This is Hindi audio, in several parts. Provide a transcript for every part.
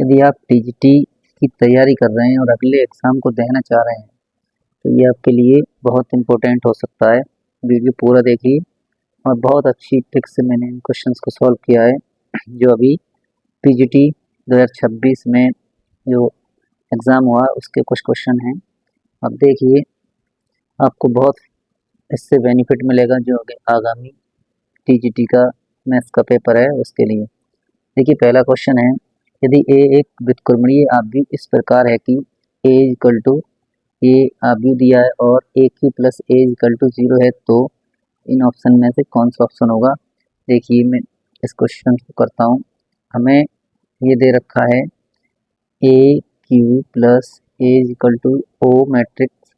यदि आप टीजीटी की तैयारी कर रहे हैं और अगले एग्ज़ाम को देना चाह रहे हैं तो ये आपके लिए बहुत इम्पोर्टेंट हो सकता है। वीडियो पूरा देखिए और बहुत अच्छी ट्रिक से मैंने इन क्वेश्चंस को सॉल्व किया है जो अभी टीजीटी 2026 में जो एग्ज़ाम हुआ उसके कुछ क्वेश्चन हैं। अब देखिए आपको बहुत इससे बेनिफिट मिलेगा जो आगामी टीजीटी का मैथ्स का पेपर है उसके लिए। देखिए पहला क्वेश्चन है, यदि ए एक व्युत्क्रमणीय आव्यूह इस प्रकार है कि ए इक्वल टू ए आव्यूह दिया है और A cube plus A equal to 0 है तो इन ऑप्शन में से कौन सा ऑप्शन होगा। देखिए मैं इस क्वेश्चन को करता हूँ। हमें ये दे रखा है ए cube plus A equal two O matrix,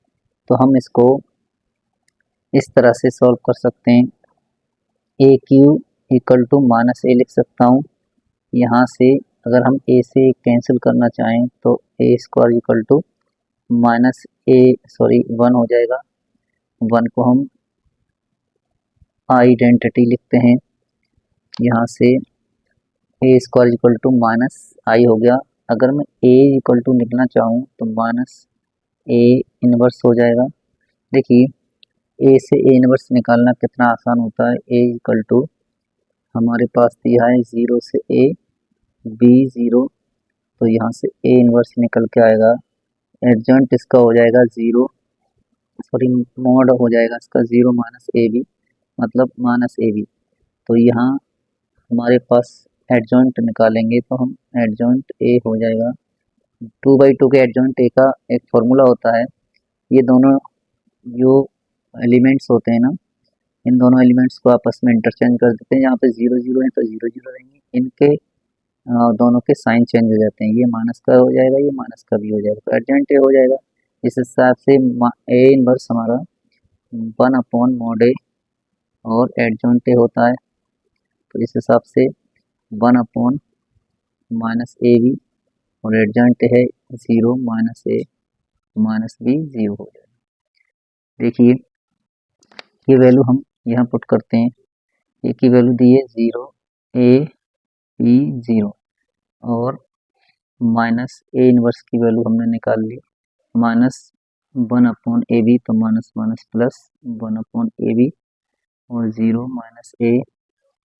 तो हम इसको इस तरह से सॉल्व कर सकते हैं। ए क्यू इक्वल टू माइनस ए लिख सकता हूँ। यहाँ से अगर हम ए से कैंसिल करना चाहें तो ए स्क्वायर इक्वल टू माइनस ए 1 हो जाएगा। 1 को हम आइडेंटिटी लिखते हैं। यहाँ से ए स्क्वायर इक्वल टू माइनस आई हो गया। अगर मैं ए इक्वल टू लिखना चाहूँ तो माइनस ए इनवर्स हो जाएगा। देखिए ए से ए इनवर्स निकालना कितना आसान होता है। ए इक्वल टू हमारे पास दिया है 0 से ए बी 0, तो यहाँ से ए इनवर्स निकल के आएगा। एडजॉइंट इसका हो जाएगा 0, मॉड हो जाएगा इसका 0 माइनस ए बी, मतलब माइनस ए बी। तो यहाँ हमारे पास एडजॉइंट निकालेंगे तो हम एडजॉइंट ए हो जाएगा 2/2 के एडजॉइंट ए का एक फॉर्मूला होता है। ये दोनों जो एलिमेंट्स होते हैं ना, इन दोनों एलिमेंट्स को आपस में इंटरचेंज कर देते हैं। यहाँ पे 0 0 है तो 0 0 रहेंगे, इनके दोनों के साइन चेंज हो जाते हैं। ये माइनस का हो जाएगा, ये माइनस का भी हो जाएगा, तो एडजॉइंट ए हो जाएगा। इस हिसाब से ए इनवर्स हमारा 1/mod ए और एडजॉइंट ए होता है, तो इस हिसाब से 1/ माइनस ए बी और एडजॉइंट है 0 माइनस ए माइनस बी 0 हो जाएगा। देखिए ये वैल्यू हम यहाँ पुट करते हैं। ए की वैल्यू दी है 0 ए बी 0 और माइनस ए इनवर्स की वैल्यू हमने निकाल ली माइनस 1/ab, तो माइनस माइनस प्लस 1/ab और 0 माइनस ए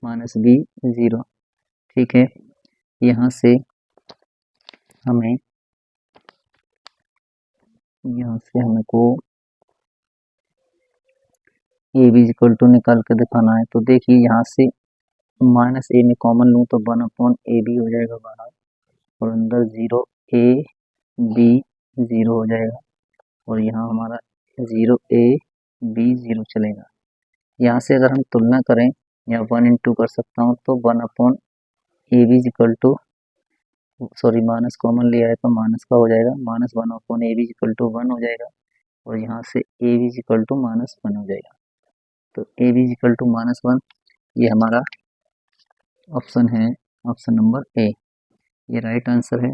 माइनस बी 0। ठीक है, यहाँ से हमें को ए बी इक्वल टू निकाल के दिखाना है। तो देखिए यहाँ से माइनस ए में कॉमन लूँ तो 1/ab हो जाएगा बाहर और अंदर 0 ए बी 0 हो जाएगा और यहाँ हमारा 0 ए बी 0 चलेगा। यहाँ से अगर हम तुलना करें या 1 इंटू कर सकता हूँ तो 1/ab equal to minus common लिया है तो माइनस का हो जाएगा, माइनस 1/ab इक्वल टू 1 हो जाएगा और यहाँ से A B equal to minus 1 हो जाएगा। तो A B equal to minus 1 ये हमारा ऑप्शन है, ऑप्शन नंबर ए, ये राइट आंसर है।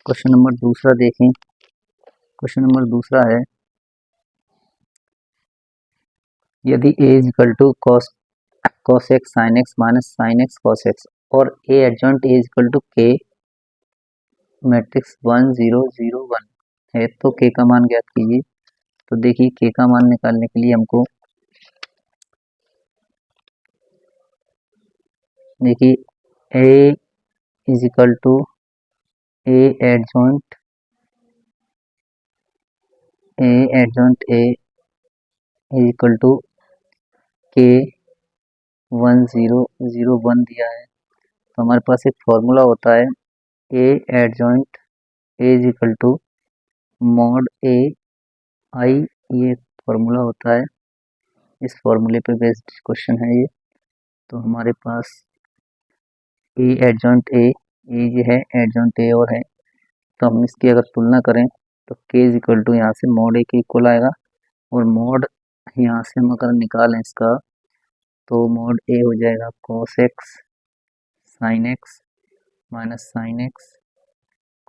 क्वेश्चन नंबर दूसरा देखें। क्वेश्चन नंबर दूसरा है, यदि A is equal to cos x sine x minus sine x cos x और A adjoint A is equal to K matrix 1 0 0 1 है तो के का मान ज्ञात कीजिए। तो देखिए के का मान निकालने के लिए हमको देखिए A is equal to A adjoint A is equal to K 1 0 0 1 दिया है। तो हमारे पास एक फॉर्मूला होता है A adjoint A is equal to mod A I, ये फॉर्मूला होता है। इस फॉर्मूले पे बेस्ड क्वेश्चन है ये। तो हमारे पास ए एडजॉइंट ए ये है एडजॉइंट ए और है, तो हम इसकी अगर तुलना करें तो के इज इक्वल टू यहाँ से मॉड ए के इक्वल आएगा और मॉड यहाँ से हम अगर निकालें इसका तो मॉड ए हो जाएगा cos x sine x minus sine x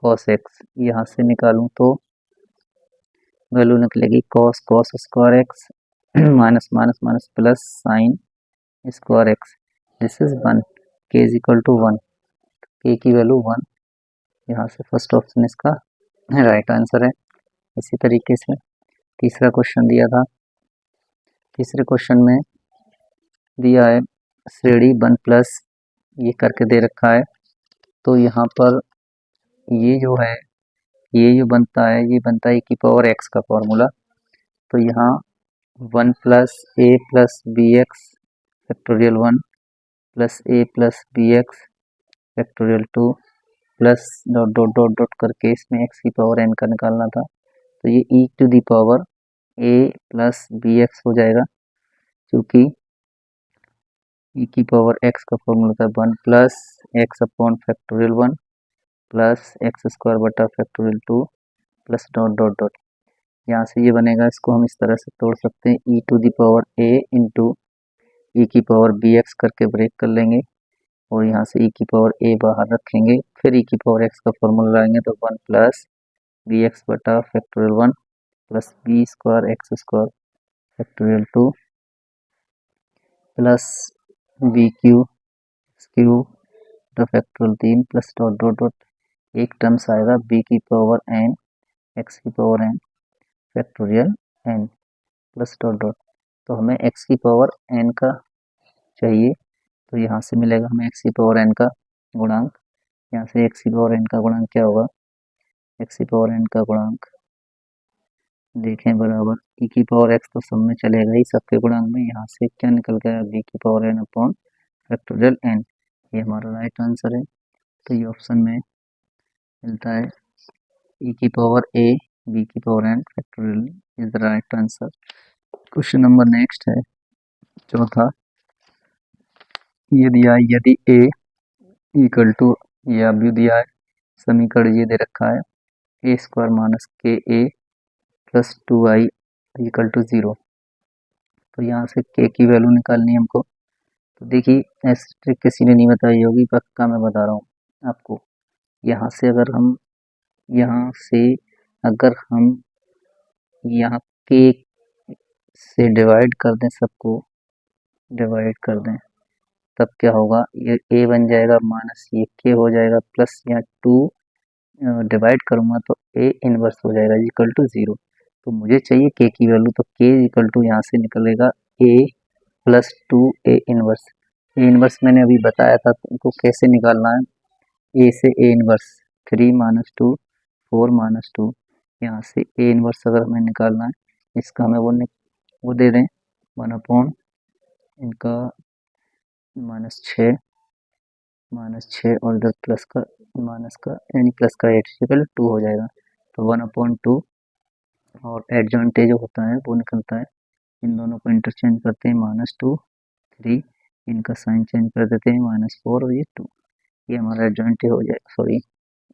cos x. यहाँ से निकालूँ तो वैल्यू निकलेगी cos cos square x minus minus minus plus sine square x. This is 1, के इज इक्वल टू 1, के की वैल्यू 1 यहाँ से फर्स्ट ऑप्शन इसका राइट आंसर है। इसी तरीके से तीसरा क्वेश्चन दिया था। तीसरे क्वेश्चन में दिया है श्रेणी 1+ ये करके दे रखा है। तो यहाँ पर ये जो है ये जो बनता है ये बनता है e⁻x का फॉर्मूला। तो यहाँ 1 + a + bx factorial 1 + a + bx factorial 2 plus dot dot dot dot करके इसमें x⁻n का निकालना था। तो ये e⁻a + bx हो जाएगा, क्योंकि e⁻x का फॉर्मूला था 1 + x/फैक्टोरियल 1 प्लस x² बटा factorial 2 plus dot dot dot. यहाँ से ये बनेगा, इसको हम इस तरह से तोड़ सकते हैं e⁻a इंटू e⁻bx करके ब्रेक कर लेंगे और यहाँ से e⁻a बाहर रखेंगे, फिर e⁻x का फॉर्मूला लगाएंगे तो 1 + bx बटा factorial 1 plus b² x² factorial 2 plus b³ x³ factorial 3 plus dot dot dot एक टर्म्स आएगा b⁻n x⁻n factorial n plus dot dot. तो हमें x⁻n का चाहिए, तो यहाँ से मिलेगा हमें x⁻n का गुणांक। यहाँ से x⁻n का गुणांक क्या होगा, x⁻n का गुणांक देखें बराबर e⁻x तो सब में चलेगा ही, सबके गुणांक में। यहाँ से क्या निकल गया b⁻n अपॉन फैक्टोरियल n, ये हमारा राइट आंसर है। तो ये ऑप्शन में मिलता है e⁻a b⁻n factorial is the right answer. Question number next है चौथा। ये दिया है यदि a इक्वल टू, ये अभी दिया है समीकरण ये दे रखा है a² - ka + 2i = 0। तो यहाँ से k की वैल्यू निकालनी है हमको। तो देखिए ऐसी ट्रिक किसी ने नहीं बताई होगी, पक्का मैं बता रहा हूँ आपको। यहाँ से अगर हम यहाँ k से डिवाइड कर दें, सबको डिवाइड कर दें, तब क्या होगा, ये a बन जाएगा माइनस ये k हो जाएगा प्लस यहाँ 2 डिवाइड करूँगा तो a इनवर्स हो जाएगा इक्वल टू 0। तो मुझे चाहिए k की वैल्यू, तो k इक्वल टू यहाँ से निकलेगा a + 2a inverse. a inverse मैंने अभी बताया था तुमको कैसे निकालना है, a से a इनवर्स 3 - 2 4 - 2। यहाँ से a इनवर्स अगर हमें निकालना है, इसका हमें वो दे दें 1 इनका -6 और इधर प्लस का माइनस का यानी प्लस का 8 2 हो जाएगा। तो 1/2 और एडजॉइंट जो होता है वो निकलता है, इन दोनों को इंटरचेंज करते हैं -2 3, इनका साइन चेंज कर देते हैं -4 और ये 2, ये हमारा एडजॉइंट हो जाएगा, सॉरी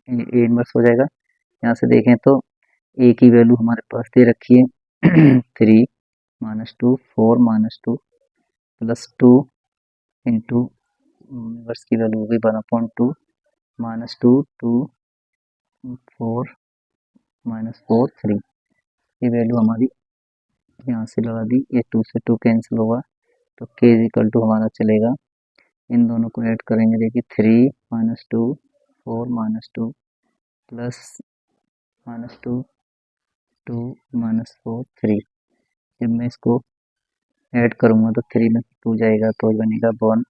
ए इनवर्स हो जाएगा। यहाँ से देखें तो ए की वैल्यू हमारे पास दे रखी है 3 - 2 4 - 2 प्लस 2 इंटू इनवर्स की वैल्यू होगी 1/2 -2 2 4 -4 3। ये वैल्यू हमारी यहाँ से लगा दी, ये 2 से 2 कैंसिल होगा तो k इक्वल टू हमारा चलेगा, इन दोनों को ऐड करेंगे, देखिए 3 - 2 4 - 2 प्लस -2 2 -4 3। जब मैं इसको ऐड करूँगा तो 3 में 2 जाएगा तो बनेगा 1,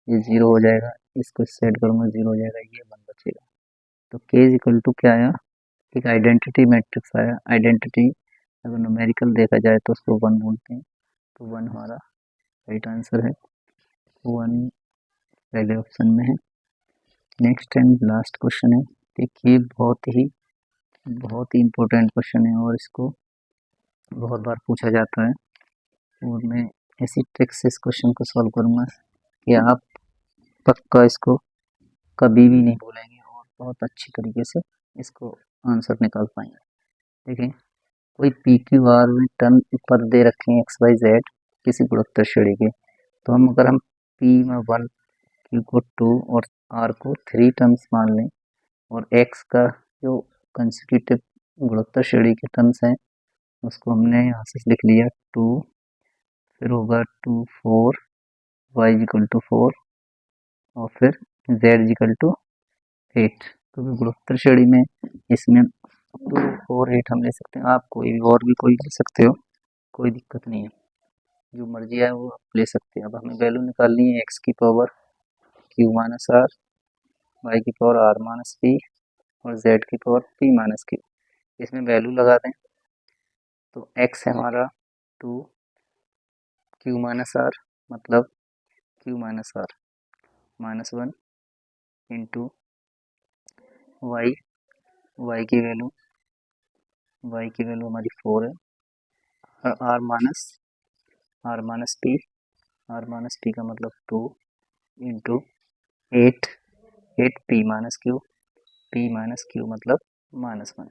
ये 0 हो जाएगा, इसको इससे ऐड करूँगा 0 हो जाएगा, ये 1 बचेगा। तो k इक्वल टू क्या आया, एक आइडेंटिटी मैट्रिक्स आया। आइडेंटिटी अगर न्यूमेरिकल देखा जाए तो उसको 1 बोलते हैं, तो 1 हमारा राइट आंसर है, 1 पहले ऑप्शन में है। नेक्स्ट एंड लास्ट क्वेश्चन है, देखिए बहुत ही इम्पोर्टेंट क्वेश्चन है और इसको बहुत बार पूछा जाता है, और मैं ऐसी ट्रिक से इस क्वेश्चन को सॉल्व करूँगा कि आप पक्का इसको कभी भी नहीं भूलेंगे और बहुत अच्छी तरीके से इसको आंसर निकाल पाएंगे। देखें कोई PQR में टर्म पर दे रखे हैं XYZ किसी गुणोत्तर श्रेणी के, तो अगर हम P में 1 Q को 2 और R को 3 टर्म्स मान लें और X का जो कंसेक्यूटिव गुणोत्तर श्रेणी के टर्म्स हैं उसको हमने यहाँ से लिख लिया 2, फिर होगा 2 4 y = 4 और फिर z = 8। क्योंकि गुणोत्तर श्रेणी में इसमें 2 और 8 हम ले सकते हैं। आप कोई भी ले सकते हो, कोई दिक्कत नहीं है, जो मर्जी है वो आप ले सकते हैं। अब हमें वैल्यू निकालनी है x की power q minus R, y की पावर r माइनस पी और z की पावर p माइनस क्यू। इसमें वैल्यू लगा दें तो x है हमारा 2 q माइनस आर, मतलब q minus R minus 1 into y की वैल्यू हमारी 4 है, और r माइनस पी का मतलब 2 इंटू 8 पी माइनस क्यू मतलब -1।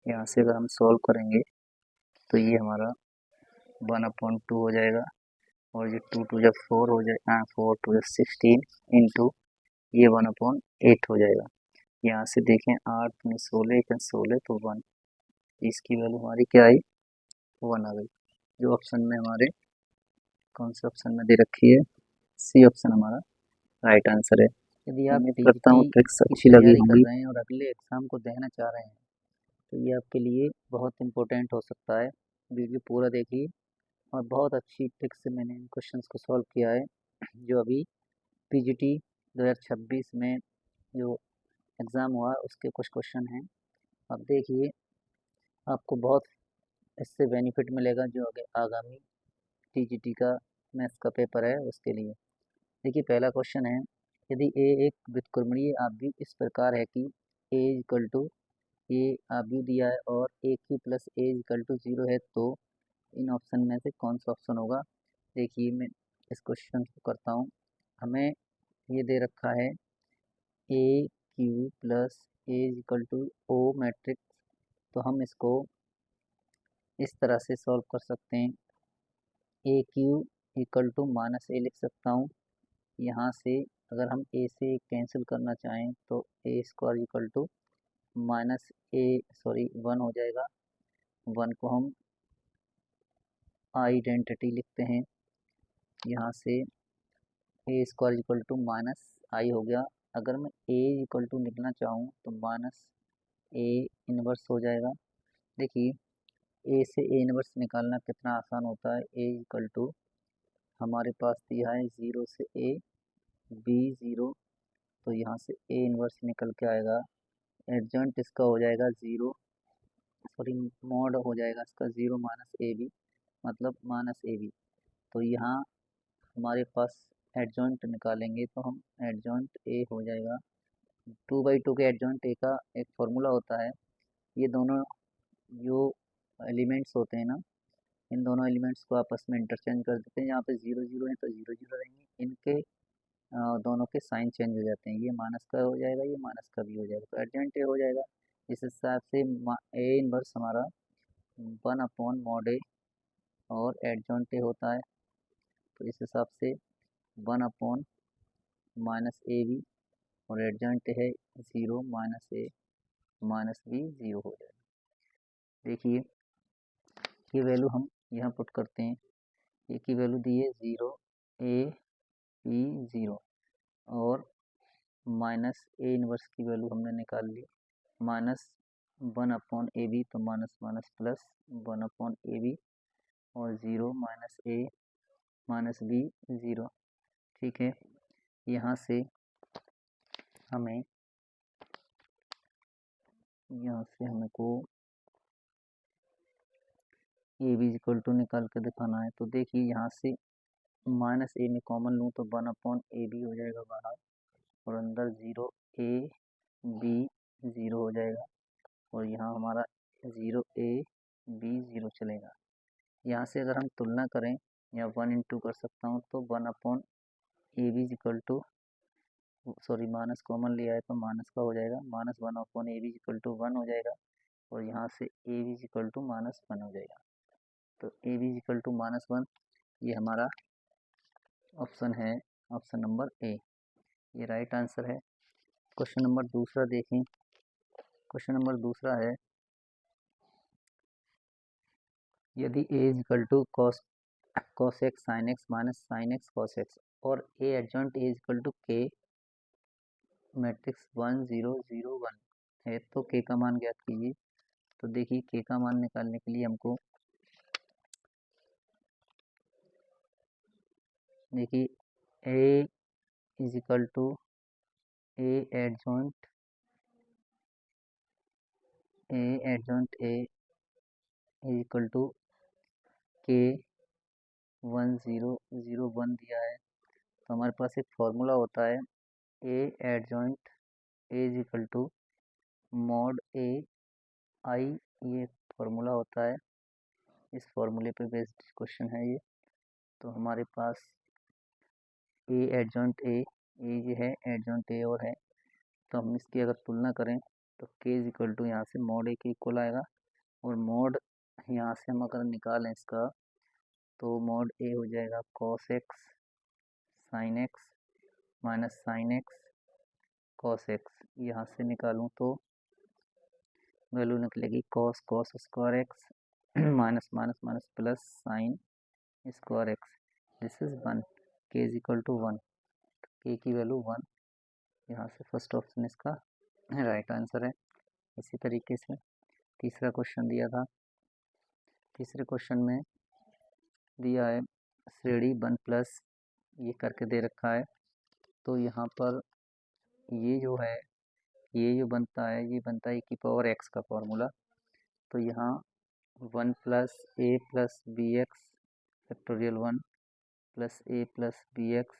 यहाँ से अगर हम सॉल्व करेंगे तो ये हमारा 1/2 हो जाएगा, और ये 2 जब 4 हो जाए 4 2 जब 16 इंटू ये 1/8 हो जाएगा। यहाँ से देखें 8 में 16 तो 1, इसकी वैल्यू हमारी क्या आई 1 आ गई, जो ऑप्शन में हमारे कौन से ऑप्शन में दे रखी है, सी ऑप्शन हमारा राइट आंसर है। यदि आप उम्मीद करता हूँ ट्रिक्स अच्छी लगी तैयारी कर होंगी रहे हैं और अगले एग्ज़ाम को देना चाह रहे हैं तो ये आपके लिए बहुत इम्पोर्टेंट हो सकता है। वीडियो पूरा देखिए, और बहुत अच्छी ट्रिक्स से मैंने इन क्वेश्चंस को सॉल्व किया है, जो अभी पीजीटी 2026 में जो एग्ज़ाम हुआ उसके कुछ क्वेश्चन हैं। अब देखिए, आपको बहुत इससे बेनिफिट मिलेगा जो आगे आगामी टीजीटी का मैथ्स का पेपर है उसके लिए। देखिए, पहला क्वेश्चन है, यदि ए एक व्युत्क्रमणीय आव्यूह इस प्रकार है कि ए इक्वल टू ए आव्यूह दिया है और A cube plus A equal to 0 है, तो इन ऑप्शन में से कौन सा ऑप्शन होगा। देखिए, मैं इस क्वेश्चन को करता हूँ। हमें ये दे रखा है ए cube plus A equal two O matrix, तो हम इसको इस तरह से सॉल्व कर सकते हैं। ए क्यू इक्वल टू माइनस ए लिख सकता हूँ। यहाँ से अगर हम ए से कैंसिल करना चाहें तो ए स्क्वायर इक्वल टू माइनस ए 1 हो जाएगा। 1 को हम आइडेंटिटी लिखते हैं। यहाँ से ए स्क्वायर इक्वल टू माइनस आई हो गया। अगर मैं ए इक्वल टू लिखना चाहूँ तो माइनस ए इनवर्स हो जाएगा। देखिए, ए से ए इनवर्स निकालना कितना आसान होता है। ए इक्वल टू हमारे पास दिया है 0 से ए बी 0, तो यहाँ से ए इनवर्स निकल के आएगा। एडजॉइंट इसका हो जाएगा 0, मॉड हो जाएगा इसका 0 माइनस ए बी, मतलब माइनस ए बी। तो यहाँ हमारे पास एडजॉइंट निकालेंगे तो हम एडजॉइंट ए हो जाएगा 2/2 के एडजॉइंट ए का एक फॉर्मूला होता है। ये दोनों जो एलिमेंट्स होते हैं ना, इन दोनों एलिमेंट्स को आपस में इंटरचेंज कर देते हैं। यहाँ पे 0 0 है तो 0 0 रहेंगे, इनके दोनों के साइन चेंज हो जाते हैं। ये माइनस का हो जाएगा, ये माइनस का भी हो जाएगा, तो एडजॉइंट ए हो जाएगा। इस हिसाब से ए इनवर्स हमारा 1/mod ए और एडजॉइंट ए होता है, तो इस हिसाब से 1/ माइनस ए बी और एडजॉइंट है 0 माइनस ए माइनस बी 0 हो जाएगा। देखिए, ये वैल्यू हम यहाँ पुट करते हैं। ए की वैल्यू दी है 0 ए बी 0 और माइनस ए इनवर्स की वैल्यू हमने निकाल ली -1/AB, तो माइनस माइनस प्लस 1/AB और 0 माइनस ए माइनस बी 0। ठीक है, यहाँ से हमें को ए बी इक्वल टू निकाल के दिखाना है। तो देखिए, यहाँ से माइनस ए में कॉमन लूँ तो 1/AB हो जाएगा बाहर, और अंदर 0 ए बी 0 हो जाएगा, और यहाँ हमारा 0 ए बी 0 चलेगा। यहाँ से अगर हम तुलना करें या 1 इंटू कर सकता हूँ तो 1/AB equal to minus common लिया है तो माइनस का हो जाएगा, -1/AB इक्वल टू 1 हो जाएगा, और यहाँ से ए बी इक्वल टू -1 हो जाएगा। तो ए बी इक्वल टू -1, ये हमारा ऑप्शन है, ऑप्शन नंबर ए, ये राइट आंसर है। क्वेश्चन नंबर दूसरा देखें। क्वेश्चन नंबर दूसरा है, यदि A equal to cos x sin x minus sin x cos x और A adjoint A equal to K matrix 1 0 0 1 है तो के का मान ज्ञात कीजिए। तो देखिए के का मान निकालने के लिए हमको देखिए A is equal to A adjoint A is equal to K 1 0 0 1 दिया है। तो हमारे पास एक फॉर्मूला होता है A adjoint A is equal to mod A I, ये फॉर्मूला होता है। इस फॉर्मूले पे बेस्ड क्वेश्चन है ये। तो हमारे पास ए एडजॉइंट ए ये है एडजॉइंट ए और है, तो हम इसकी अगर तुलना करें तो के इज इक्वल टू यहाँ से मॉड ए के इक्वल आएगा, और मॉड यहाँ से हम अगर निकालें इसका तो मॉड ए हो जाएगा cos x sine x minus sine x cos x. यहाँ से निकालूँ तो वैल्यू निकलेगी cos cos square x minus minus minus plus sine square x. This is 1, के इज इक्वल टू 1, के की वैल्यू 1। यहाँ से फर्स्ट ऑप्शन इसका राइट आंसर है। इसी तरीके से तीसरा क्वेश्चन दिया था। तीसरे क्वेश्चन में दिया है श्रेणी 1 प्लस ये करके दे रखा है। तो यहाँ पर ये जो है ये जो बनता है ये बनता है e की पावर x का फॉर्मूला। तो यहाँ 1 plus A plus B X factorial 1 plus A plus B X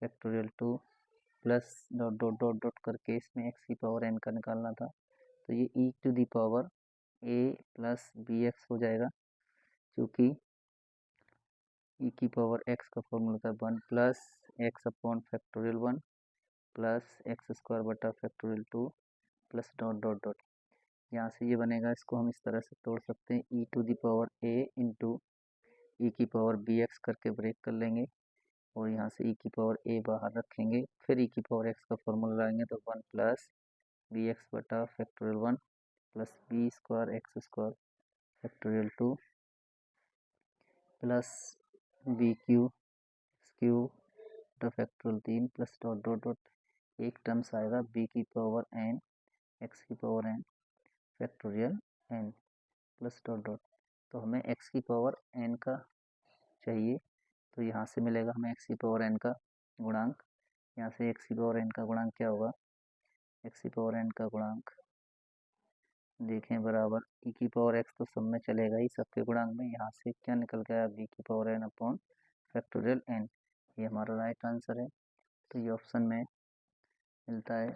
factorial 2 plus dot dot dot dot करके इसमें x की पावर n का निकालना था। तो ये e to the power a plus B X हो जाएगा, क्योंकि e की पावर x का फॉर्मूला था 1 plus X upon factorial 1 plus X square बटा factorial 2 plus dot dot dot. यहाँ से ये बनेगा, इसको हम इस तरह से तोड़ सकते हैं e to the power a into E की पावर बी एक्स करके ब्रेक कर लेंगे, और यहाँ से e की पावर a बाहर रखेंगे, फिर e की पावर x का फॉर्मूला लगाएंगे तो 1 प्लस बी एक्स बटा factorial 1 plus B square X square factorial 2 plus B cube X cube बटा factorial 3 plus dot dot dot एक टर्म्स आएगा b की पावर n x की power n factorial n plus dot dot. तो हमें x की पावर n का चाहिए, तो यहाँ से मिलेगा हमें x की पावर n का गुणांक। यहाँ से x की पावर n का गुणांक क्या होगा, x की पावर n का गुणांक देखें बराबर e की पावर x तो सब में चलेगा ही, सबके गुणांक में। यहाँ से क्या निकल गया b की power n upon factorial n, ये हमारा राइट आंसर है। तो ये ऑप्शन में मिलता है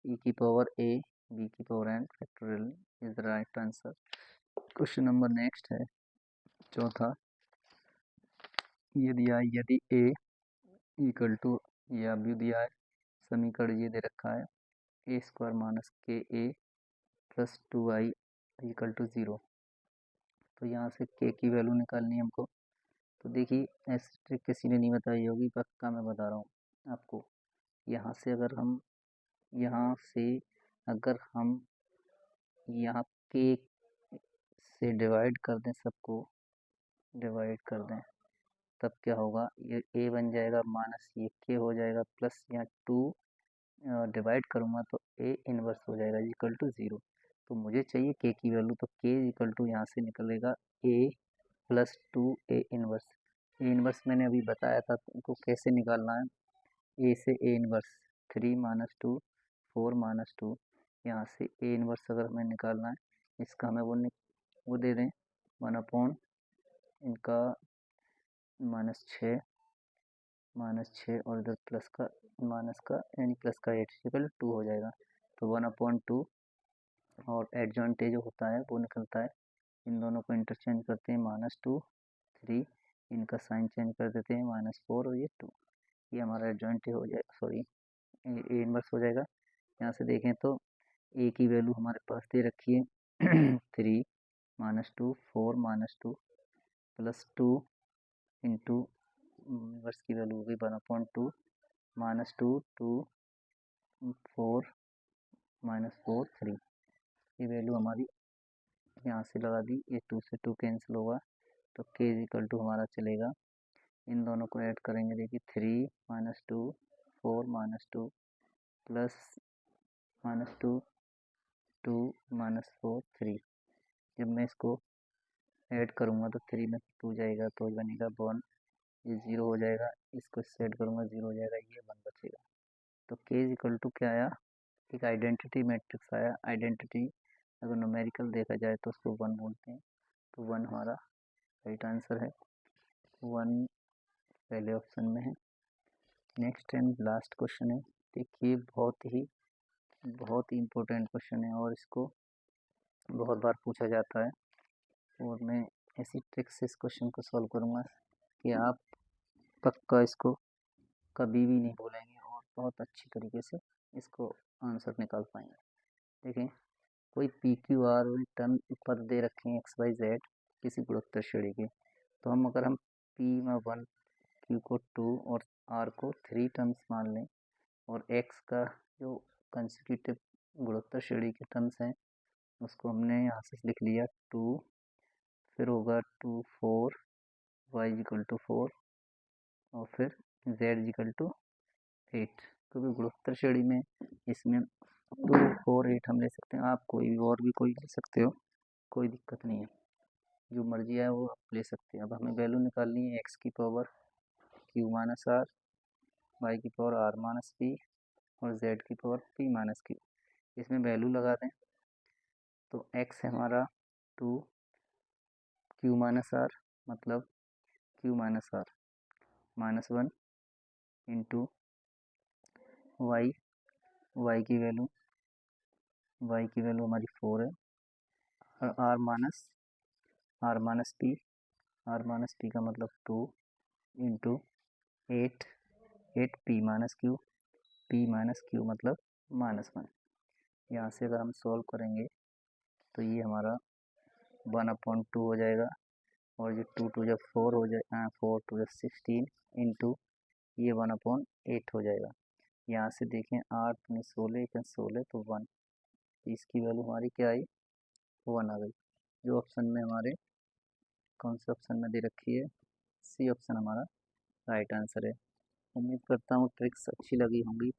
e की पावर a b की power n factorial is the right answer. Question number next है चौथा। ये दिया है यदि a इक्वल टू ये अभी दिया है समीकरण ये दे रखा है ए स्क्वायर माइनस के ए प्लस 2i इक्वल टू 0। तो यहाँ से के की वैल्यू निकालनी है हमको। तो देखिए ऐसी ट्रिक किसी ने नहीं बताई होगी, पक्का मैं बता रहा हूँ आपको। यहाँ से अगर हम यहाँ के से डिवाइड कर दें, सबको डिवाइड कर दें, तब क्या होगा, ये a बन जाएगा माइनस ये k हो जाएगा प्लस यहाँ 2 डिवाइड करूँगा तो a इनवर्स हो जाएगा इक्वल टू 0। तो मुझे चाहिए k की वैल्यू, तो k इक्वल टू यहाँ से निकलेगा a plus 2 a inverse. A inverse मैंने अभी बताया था तुमको कैसे निकालना है, a से a इनवर्स 3 माइनस 2 4 माइनस 2। यहाँ से a इनवर्स अगर हमें निकालना है, इसका हमें वो दे दें 1 अपॉन इनका -6 और इधर प्लस का माइनस का यानी प्लस का 8 इक्वल 2 हो जाएगा। तो 1/2 और एडजॉइंट जो होता है वो निकलता है, इन दोनों को इंटरचेंज करते हैं -2 3, इनका साइन चेंज कर देते हैं -4 और ये 2, ये हमारा एडजॉइंट हो जाए सॉरी ए इनवर्स हो जाएगा। यहाँ से देखें तो ए की वैल्यू हमारे पास दे रखी है 3 -2 4 -2 प्लस 2 इंटू इनवर्स की वैल्यू होगी 1/2 -2 2 4 -4 3। ये वैल्यू हमारी यहाँ से लगा दी, ये 2 से 2 कैंसिल होगा तो k इक्वल टू हमारा चलेगा, इन दोनों को ऐड करेंगे देखिए 3 -2 4 -2 प्लस -2 2 -4 3। जब मैं इसको ऐड करूँगा तो 3 में 2 जाएगा तो बनेगा 1, ये 0 हो जाएगा, इसको ऐड करूँगा 0 हो जाएगा, ये 1 बचेगा। तो k इज इक्वल टू क्या आया, एक आइडेंटिटी मैट्रिक्स आया। आइडेंटिटी अगर न्यूमेरिकल देखा जाए तो उसको 1 बोलते हैं, तो 1 हमारा राइट आंसर है, 1 पहले ऑप्शन में है। नेक्स्ट एंड लास्ट क्वेश्चन है, देखिए बहुत ही इम्पोर्टेंट क्वेश्चन है और इसको बहुत बार पूछा जाता है, और मैं ऐसी ट्रिक से इस क्वेश्चन को सॉल्व करूँगा कि आप पक्का इसको कभी भी नहीं भूलेंगे और बहुत अच्छी तरीके से इसको आंसर निकाल पाएंगे। देखें, कोई पी क्यू आर टर्म पद दे रखे हैं XYZ किसी गुणोत्तर श्रेणी के, तो अगर हम P में 1, Q को 2 और R को 3 टर्म्स मान लें, और X का जो कंसेक्यूटिव गुणोत्तर श्रेणी के टर्म्स हैं उसको हमने यहाँ से लिख लिया 2, फिर होगा 2 4, y इक्वल टू 4 और फिर z इक्वल टू 8, क्योंकि गुणोत्तर श्रेणी में इसमें 2 4 8 हम ले सकते हैं, आप कोई ले सकते हो, कोई दिक्कत नहीं है, जो मर्जी है वो आप ले सकते हैं। अब हमें वैल्यू निकालनी है x की power q minus R, y की पावर r माइनस पी और z की पावर p माइनस क्यू। इसमें वैल्यू लगा दें तो x है हमारा 2 q माइनस आर, मतलब q minus R -1 into y की वैल्यू हमारी 4 है, और r माइनस पी का मतलब 2 इंटू 8 पी माइनस क्यू मतलब -1। यहाँ से अगर हम सॉल्व करेंगे तो ये हमारा 1/2 हो जाएगा, और ये 2 2 जब 4 हो जाए 4 2 जब 16 इंटू ये 1/8 हो जाएगा। यहाँ से देखें 8 में 16 1 16 तो 1, इसकी वैल्यू हमारी क्या आई, 1 आ गई, जो ऑप्शन में हमारे कौन से ऑप्शन में दे रखी है, सी ऑप्शन हमारा राइट आंसर है। उम्मीद करता हूँ ट्रिक्स अच्छी लगी होंगी।